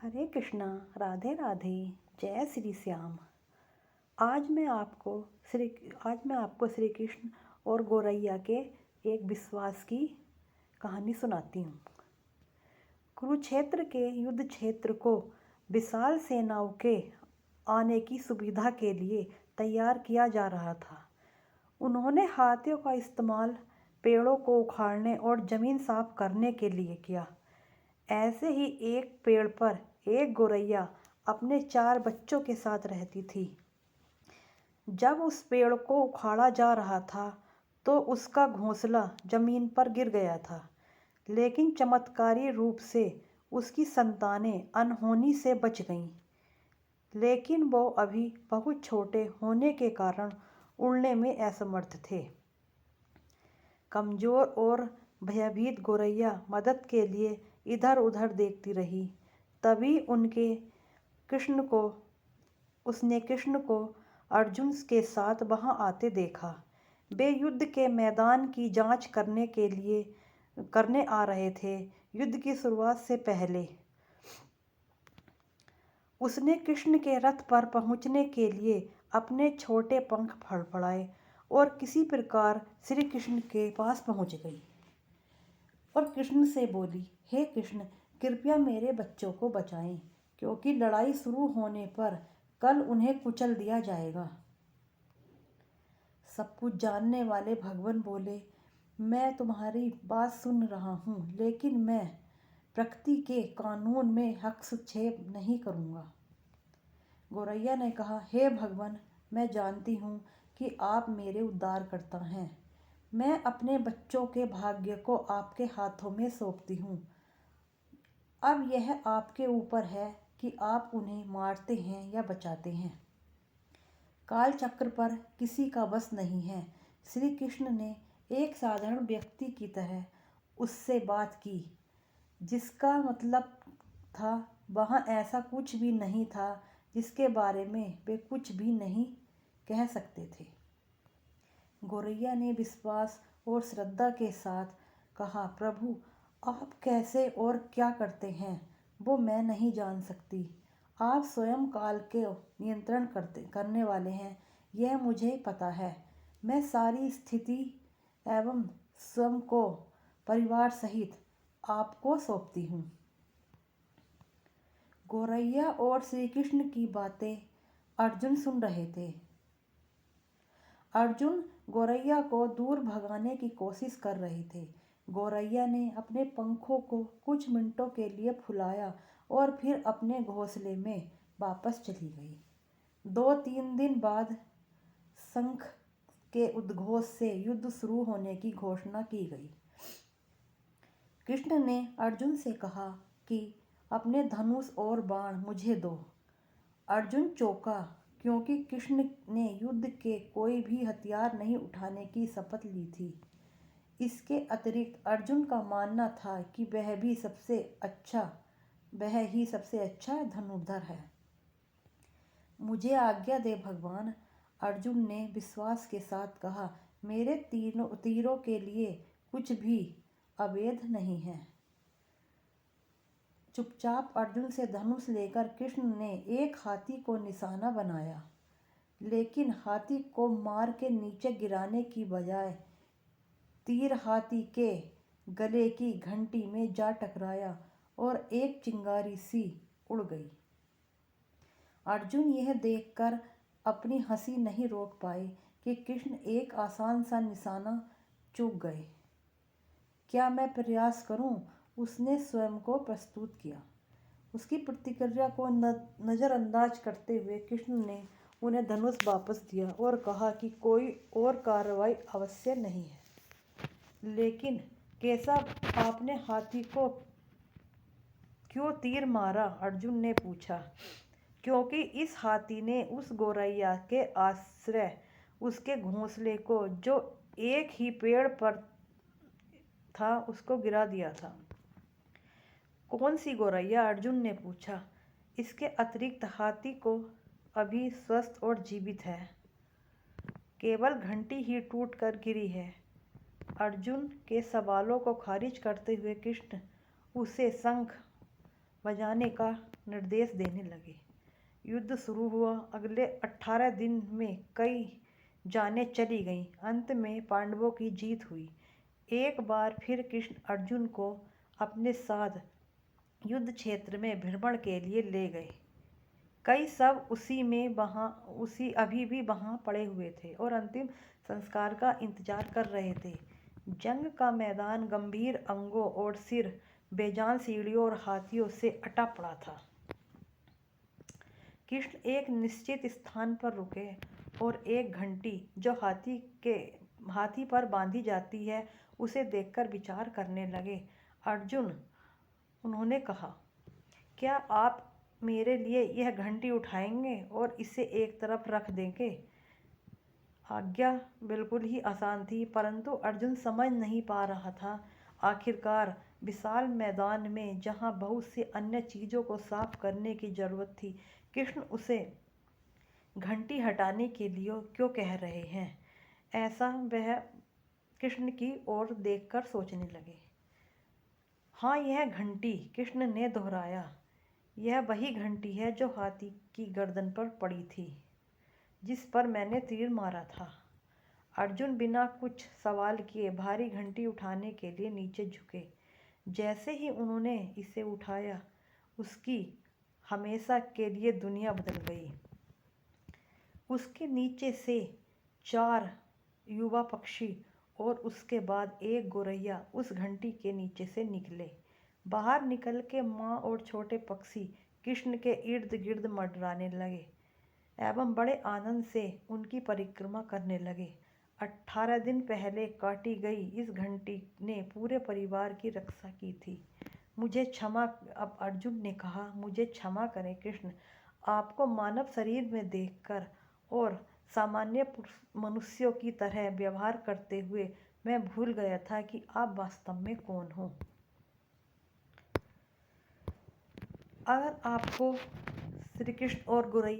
हरे कृष्णा। राधे राधे। जय श्री श्याम। श्री आज मैं आपको श्री कृष्ण और गौरैया के एक विश्वास की कहानी सुनाती हूँ। कुरुक्षेत्र के युद्ध क्षेत्र को विशाल सेनाओं के आने की सुविधा के लिए तैयार किया जा रहा था। उन्होंने हाथियों का इस्तेमाल पेड़ों को उखाड़ने और ज़मीन साफ करने के लिए किया। ऐसे ही एक पेड़ पर एक गौरैया अपने 4 बच्चों के साथ रहती थी। जब उस पेड़ को उखाड़ा जा रहा था तो उसका घोंसला जमीन पर गिर गया था, लेकिन चमत्कारी रूप से उसकी संतानें अनहोनी से बच गईं। लेकिन वो अभी बहुत छोटे होने के कारण उड़ने में असमर्थ थे। कमज़ोर और भयभीत गौरैया मदद के लिए इधर उधर देखती रही। तभी उसने कृष्ण को अर्जुन के साथ वहां आते देखा। वे युद्ध के मैदान की जांच करने आ रहे थे। युद्ध की शुरुआत से पहले उसने कृष्ण के रथ पर पहुंचने के लिए अपने छोटे पंख फड़फड़ाए और किसी प्रकार श्री कृष्ण के पास पहुंच गई और कृष्ण से बोली, हे कृष्ण, कृपया मेरे बच्चों को बचाएं, क्योंकि लड़ाई शुरू होने पर कल उन्हें कुचल दिया जाएगा। सब कुछ जानने वाले भगवान बोले, मैं तुम्हारी बात सुन रहा हूँ, लेकिन मैं प्रकृति के कानून में हस्तक्षेप नहीं करूँगा। गौरैया ने कहा, हे भगवान, मैं जानती हूँ कि आप मेरे उद्धारकर्ता हैं। मैं अपने बच्चों के भाग्य को आपके हाथों में सौंपती हूँ। अब यह आपके ऊपर है कि आप उन्हें मारते हैं या बचाते हैं। काल चक्र पर किसी का बस नहीं है। श्री कृष्ण ने एक साधारण व्यक्ति की तरह उससे बात की, जिसका मतलब था वहाँ ऐसा कुछ भी नहीं था जिसके बारे में वे कुछ भी नहीं कह सकते थे। गौरैया ने विश्वास और श्रद्धा के साथ कहा, प्रभु, आप कैसे और क्या करते हैं वो मैं नहीं जान सकती। आप स्वयं काल के नियंत्रण करने वाले हैं, यह मुझे पता है। मैं सारी स्थिति एवं स्वयं को परिवार सहित आपको सौंपती हूँ। गौरैया और श्री कृष्ण की बातें अर्जुन सुन रहे थे। अर्जुन गौरैया को दूर भगाने की कोशिश कर रहे थे। गौरैया ने अपने पंखों को कुछ मिनटों के लिए फुलाया और फिर अपने घोंसले में वापस चली गई। 2-3 दिन बाद शंख के उद्घोष से युद्ध शुरू होने की घोषणा की गई। कृष्ण ने अर्जुन से कहा कि अपने धनुष और बाण मुझे दो। अर्जुन चौंका, क्योंकि कृष्ण ने युद्ध के कोई भी हथियार नहीं उठाने की शपथ ली थी। इसके अतिरिक्त अर्जुन का मानना था कि वह ही सबसे अच्छा धनुर्धर है। मुझे आज्ञा दे भगवान, अर्जुन ने विश्वास के साथ कहा, मेरे तीरों के लिए कुछ भी अवैध नहीं है। चुपचाप अर्जुन से धनुष लेकर कृष्ण ने एक हाथी को निशाना बनाया, लेकिन हाथी को मार के नीचे गिराने की बजाय तीर हाथी के गले की घंटी में जा टकराया और एक चिंगारी सी उड़ गई। अर्जुन यह देखकर अपनी हंसी नहीं रोक पाए कि कृष्ण एक आसान सा निशाना चूक गए। क्या मैं प्रयास करूं? उसने स्वयं को प्रस्तुत किया। उसकी प्रतिक्रिया को नज़रअंदाज करते हुए कृष्ण ने उन्हें धनुष वापस दिया और कहा कि कोई और कार्रवाई आवश्यक नहीं है। लेकिन केशव, आपने हाथी को क्यों तीर मारा? अर्जुन ने पूछा। क्योंकि इस हाथी ने उस गौरैया के आश्रय उसके घोंसले को, जो एक ही पेड़ पर था, उसको गिरा दिया था। कौन सी गौरैया? अर्जुन ने पूछा। इसके अतिरिक्त हाथी को अभी स्वस्थ और जीवित है, केवल घंटी ही टूट कर गिरी है। अर्जुन के सवालों को खारिज करते हुए कृष्ण उसे शंख बजाने का निर्देश देने लगे। युद्ध शुरू हुआ। अगले 18 दिन में कई जानें चली गईं। अंत में पांडवों की जीत हुई। एक बार फिर कृष्ण अर्जुन को अपने साथ युद्ध क्षेत्र में भ्रमण के लिए ले गए। कई सब उसी अभी भी वहाँ पड़े हुए थे और अंतिम संस्कार का इंतजार कर रहे थे। जंग का मैदान गंभीर अंगों और सिर बेजान सीढ़ियों और हाथियों से अटा पड़ा था। कृष्ण एक निश्चित स्थान पर रुके और एक घंटी जो हाथी पर बांधी जाती है उसे देखकर विचार करने लगे। अर्जुन, उन्होंने कहा, क्या आप मेरे लिए यह घंटी उठाएंगे और इसे एक तरफ रख देंगे? आज्ञा बिल्कुल ही आसान थी, परंतु अर्जुन समझ नहीं पा रहा था। आखिरकार विशाल मैदान में जहाँ बहुत सी अन्य चीज़ों को साफ करने की जरूरत थी, कृष्ण उसे घंटी हटाने के लिए क्यों कह रहे हैं? ऐसा वह कृष्ण की ओर देखकर सोचने लगे। हाँ, यह घंटी, कृष्ण ने दोहराया, यह वही घंटी है जो हाथी की गर्दन पर पड़ी थी, जिस पर मैंने तीर मारा था। अर्जुन बिना कुछ सवाल किए भारी घंटी उठाने के लिए नीचे झुके। जैसे ही उन्होंने इसे उठाया, उसकी हमेशा के लिए दुनिया बदल गई। उसके नीचे से 4 युवा पक्षी और उसके बाद एक गोरैया उस घंटी के नीचे से निकले। बाहर निकल के माँ और छोटे पक्षी कृष्ण के इर्द गिर्द मंडराने लगे एवं बड़े आनंद से उनकी परिक्रमा करने लगे। 18 दिन पहले काटी गई इस घंटी ने पूरे परिवार की रक्षा की थी। मुझे क्षमा, अब अर्जुन ने कहा, मुझे क्षमा करें कृष्ण, आपको मानव शरीर में देखकर और सामान्य मनुष्यों की तरह व्यवहार करते हुए मैं भूल गया था कि आप वास्तव में कौन हो। अगर आपको श्री कृष्ण और गोरैया